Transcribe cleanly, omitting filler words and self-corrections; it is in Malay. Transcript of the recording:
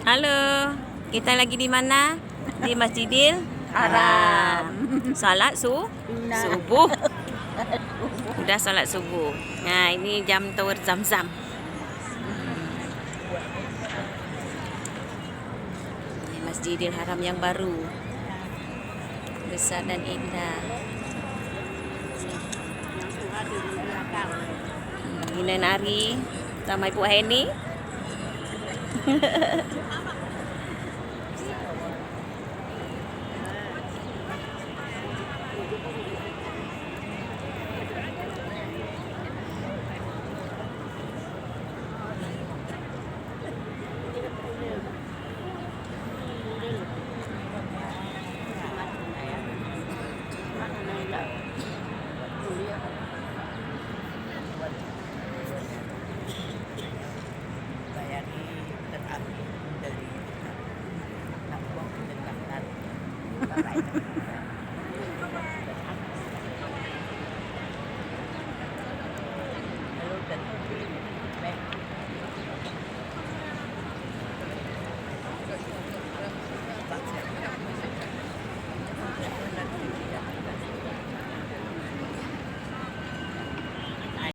Halo, kita lagi di mana? Di Masjidil Haram. Salat subuh. Udah salat subuh. Nah, ini jam Tower Zamzam. Ini Masjidil Haram yang baru. Besar dan indah. Ini nari sama Ibu Heni. Bye-bye.